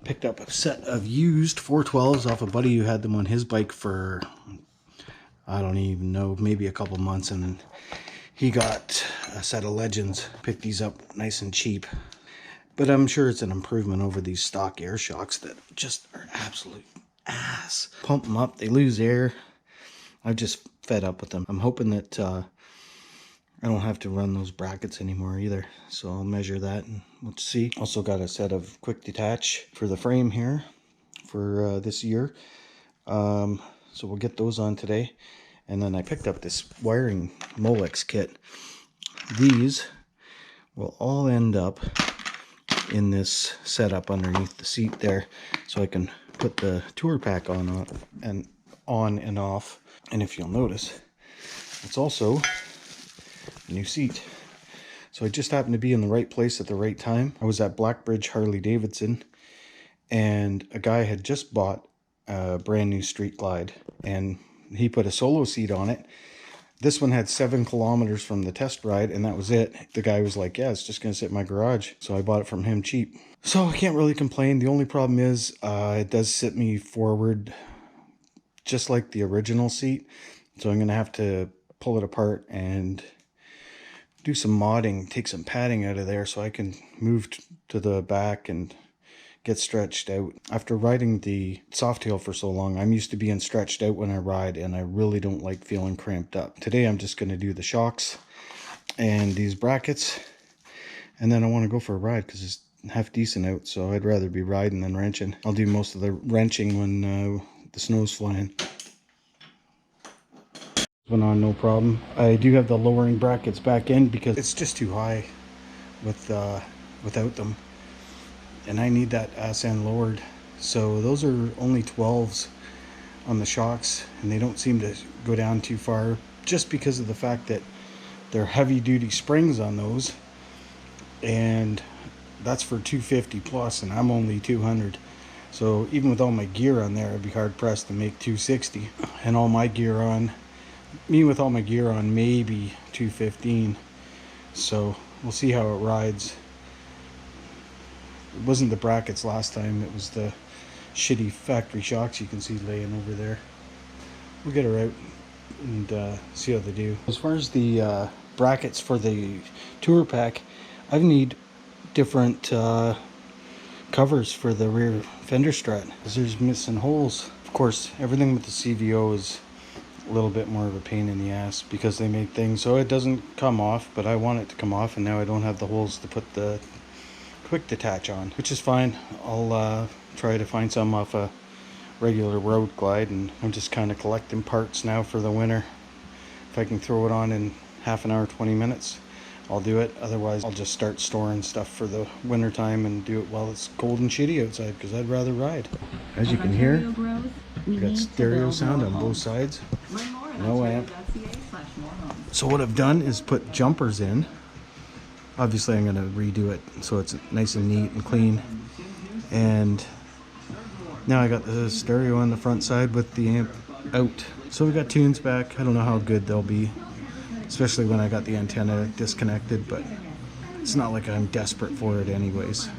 Picked up a set of used 412s off a buddy who had them on his bike for, I don't even know, maybe a couple months, and he got a set of Legends. Picked these up nice and cheap. But I'm sure it's an improvement over these stock air shocks that just are absolute ass. Pump them up, they lose air. I've just fed up with them. I'm hoping that I don't have to run those brackets anymore either. So I'll measure that and we'll see. Also got a set of quick detach for the frame here for this year. So we'll get those on today. And then I picked up this wiring Molex kit. These will all end up in this setup underneath the seat there, so I can put the tour pack on and off. And if you'll notice, it's also a new seat. So I just happened to be in the right place at the right time. I was at Blackbridge Harley Davidson, and a guy had just bought a brand new Street Glide, and he put a solo seat on it. This one had 7 kilometers from the test ride, and that was it. The guy was like, yeah, it's just going to sit in my garage. So I bought it from him cheap. So I can't really complain. The only problem is it does sit me forward just like the original seat. So I'm going to have to pull it apart and do some modding, take some padding out of there so I can move to the back and get stretched out. After riding the Softail for so long, I'm used to being stretched out when I ride, and I really don't like feeling cramped up. Today I'm just going to do the shocks and these brackets, and then I want to go for a ride because it's half decent out, so I'd rather be riding than wrenching. I'll do most of the wrenching when the snow's flying. Went on no problem. I do have the lowering brackets back in because it's just too high without them. And I need that ass end lowered. So those are only 12s on the shocks, and they don't seem to go down too far just because of the fact that they're heavy duty springs on those, and that's for 250 plus, and I'm only 200. So even with all my gear on there, I'd be hard pressed to make 260, and all my gear on, with all my gear on, maybe 215. So we'll see how it rides. It wasn't the brackets last time, it was the shitty factory shocks you can see laying over there. We'll get her out and see how they do. As far as the brackets for the tour pack, I need different covers for the rear fender strut because there's missing holes. Of course, everything with the CVO is a little bit more of a pain in the ass because they make things so it doesn't come off, but I want it to come off, and now I don't have the holes to put the quick detach on, which is fine. I'll try to find some off a regular road glide, and I'm just kind of collecting parts now for the winter. If I can throw it on in half an hour, 20 minutes, I'll do it. Otherwise, I'll just start storing stuff for the winter time and do it while it's cold and shitty outside, because I'd rather ride. As you can hear, we got stereo sound on both sides, no amp. So what I've done is put jumpers in. Obviously I'm going to redo it so it's nice and neat and clean. And now I got the stereo on the front side with the amp out. So we got tunes back. I don't know how good they'll be, especially when I got the antenna disconnected, but it's not like I'm desperate for it anyways.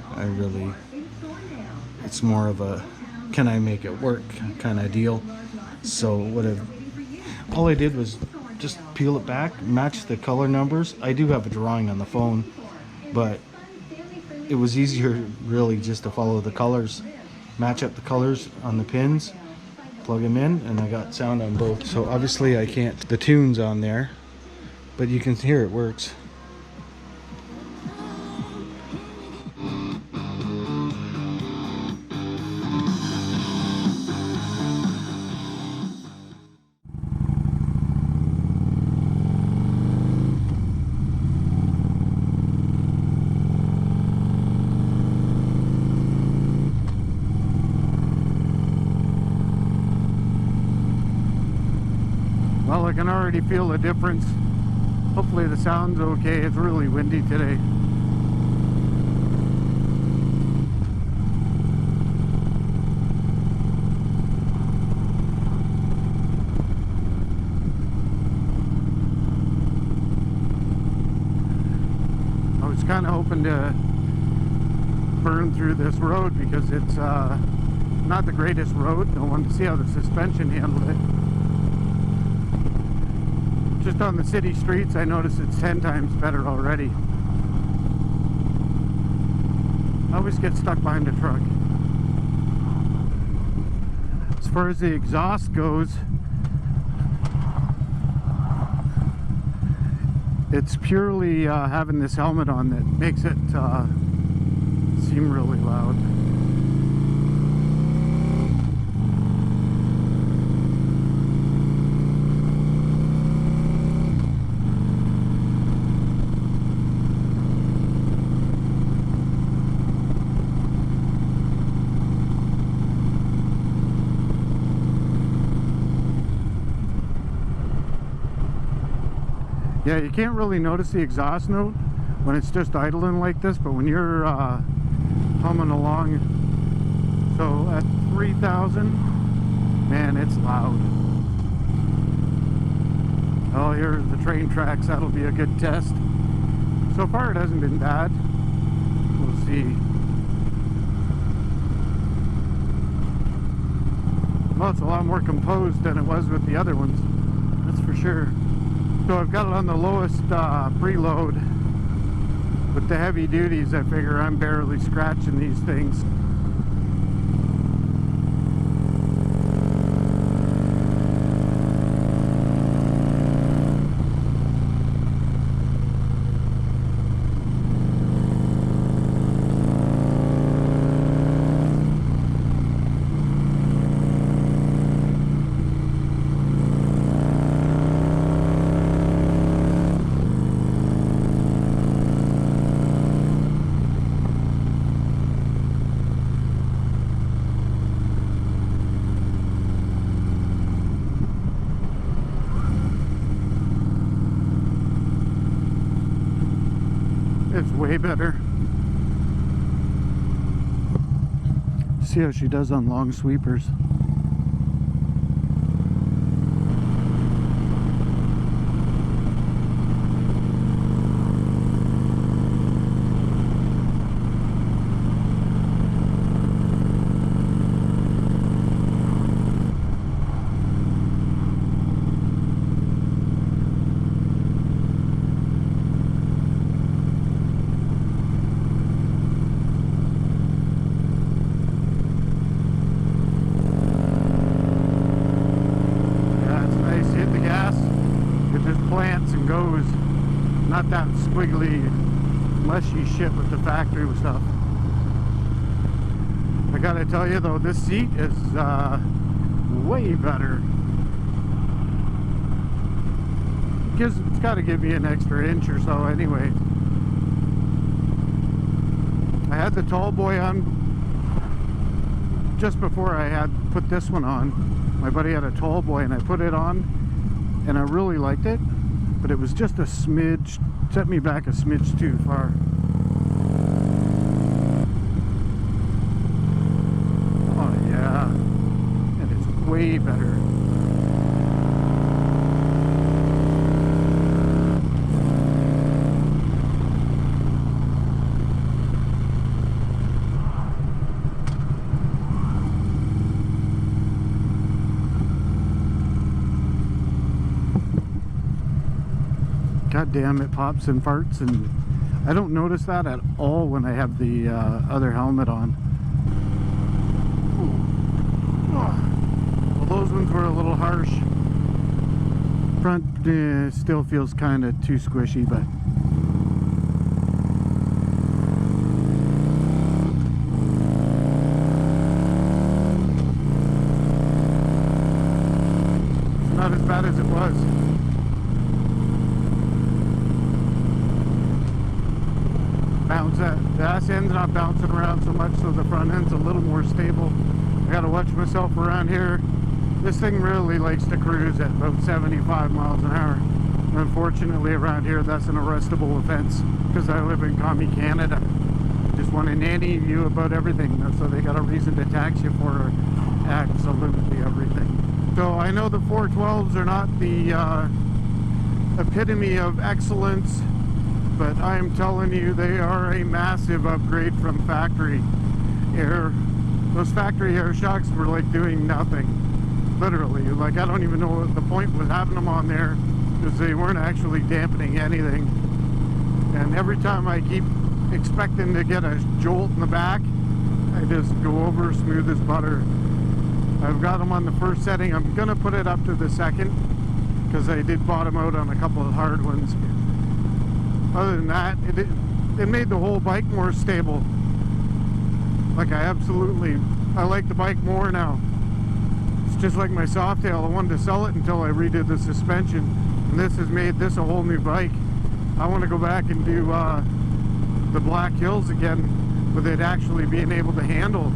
It's more of a can I make it work kind of deal. So all I did was just peel it back, match the color numbers. I do have a drawing on the phone, but it was easier really just to follow the colors, match up the colors on the pins, plug them in, and I got sound on both. So obviously I can't, the tunes on there, but you can hear it works. Well, I can already feel the difference. Hopefully the sound's okay. It's really windy today. I was kind of hoping to burn through this road because it's not the greatest road. I wanted to see how the suspension handled it. Just on the city streets, I noticed it's 10 times better already. I always get stuck behind a truck. As far as the exhaust goes, it's purely having this helmet on that makes it seem really loud. Yeah, you can't really notice the exhaust note when it's just idling like this, but when you're humming along, so at 3,000, man, it's loud. Oh, here's the train tracks. That'll be a good test. So far, it hasn't been bad. We'll see. Well, it's a lot more composed than it was with the other ones. That's for sure. So I've got it on the lowest preload. With the heavy duties, I figure I'm barely scratching these things. It's way better. See how she does on long sweepers. Goes, not that squiggly, mushy shit with the factory stuff. I gotta tell you though, this seat is way better. It's got to give me an extra inch or so anyway. I had the tall boy on just before I had put this one on. My buddy had a tall boy and I put it on and I really liked it. But it was just a smidge, set me back a smidge too far. Oh yeah, and it's way better. God damn, it pops and farts, and I don't notice that at all when I have the other helmet on. Well, those ones were a little harsh. Front still feels kind of too squishy, but it's not as bad as it was. The ass end's not bouncing around so much, so the front end's a little more stable. I gotta watch myself around here. This thing really likes to cruise at about 75 miles an hour. Unfortunately, around here, that's an arrestable offense because I live in commie Canada. Just want to nanny you about everything, so they got a reason to tax you for absolutely everything. So I know the 412s are not the epitome of excellence but I am telling you, they are a massive upgrade from factory air. Those factory air shocks were like doing nothing, literally. Like, I don't even know what the point was having them on there, because they weren't actually dampening anything. And every time I keep expecting to get a jolt in the back, I just go over smooth as butter. I've got them on the first setting. I'm gonna put it up to the second, because I did bottom out on a couple of hard ones. Other than that, it made the whole bike more stable. Like, I like the bike more now. It's just like my Softail. I wanted to sell it until I redid the suspension, and this has made this a whole new bike. I want to go back and do the Black Hills again with it actually being able to handle.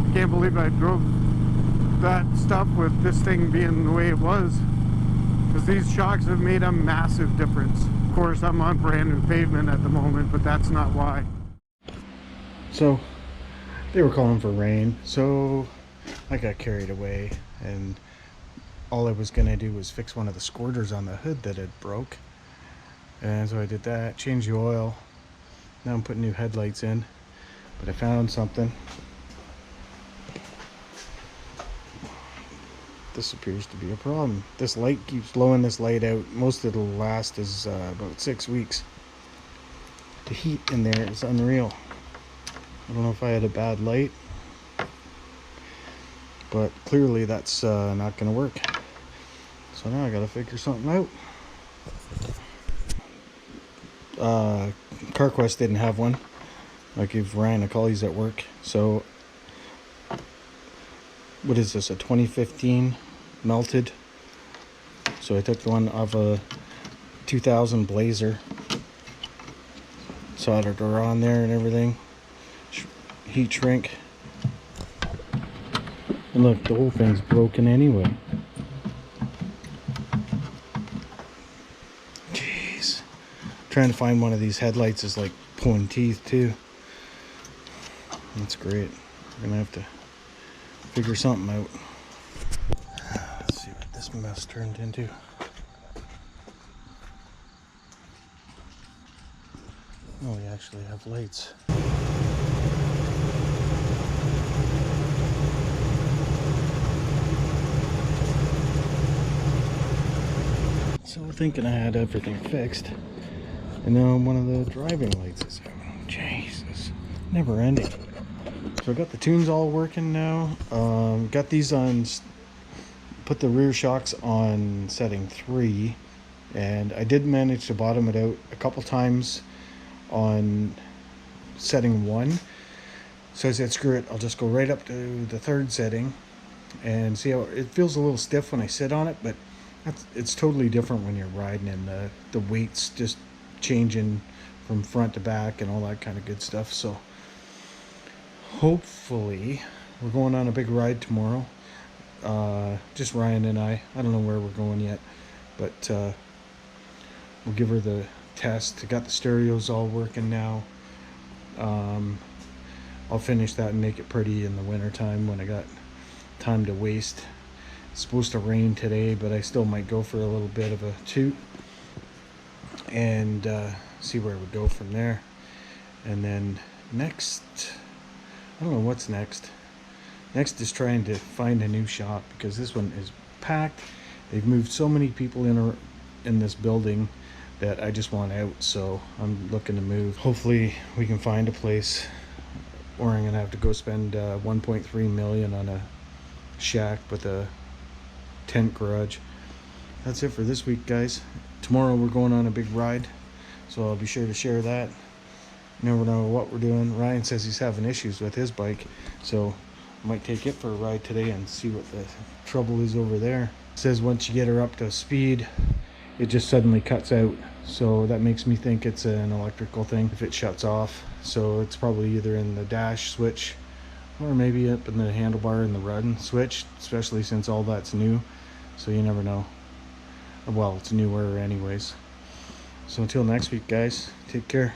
I can't believe I drove that stuff with this thing being the way it was, because these shocks have made a massive difference. Of course, I'm on brand new pavement at the moment, but that's not why. So they were calling for rain, so I got carried away, and all I was gonna do was fix one of the squirters on the hood that had broke. And so I did that, changed the oil. Now I'm putting new headlights in, but I found something. This appears to be a problem. This light keeps blowing this light out. Most it'll last is about 6 weeks. The heat in there is unreal. I don't know if I had a bad light, but clearly that's not going to work. So now I got to figure something out. CarQuest didn't have one. I gave Ryan a call, he's at work. So what is this, a 2015 melted? So I took the one off a 2000 Blazer, soldered her on there and everything, heat shrink, and look, the whole thing's broken anyway. Jeez, trying to find one of these headlights is like pulling teeth too. That's great. We're gonna have to figure something out. Let's see what this mess turned into. Oh, we actually have lights. So thinking I had everything fixed, and now one of the driving lights is out. Jesus, never ending. So I got the tunes all working now. Got these on, put the rear shocks on setting 3, and I did manage to bottom it out a couple times on setting 1. So I said, screw it, I'll just go right up to the 3rd setting and see how it feels. A little stiff when I sit on it, but it's totally different when you're riding, and the weight's just changing from front to back and all that kind of good stuff. So hopefully we're going on a big ride tomorrow, just Ryan and I don't know where we're going yet, but we'll give her the test. I got the stereos all working now. I'll finish that and make it pretty in the winter time when I got time to waste. It's supposed to rain today, but I still might go for a little bit of a toot and see where we go from there. And then next, I don't know what's next. Next is trying to find a new shop, because this one is packed. They've moved so many people in this building that I just want out, so I'm looking to move. Hopefully we can find a place, or I'm gonna have to go spend 1.3 million on a shack with a tent garage. That's it for this week, guys. Tomorrow we're going on a big ride, so I'll be sure to share that. Never know what we're doing. Ryan says he's having issues with his bike, so I might take it for a ride today and see what the trouble is over there. It says once you get her up to speed, it just suddenly cuts out, so that makes me think it's an electrical thing if it shuts off. So it's probably either in the dash switch, or maybe up in the handlebar in the run switch, especially since all that's new, so you never know. Well, it's newer anyways. So until next week, guys, take care.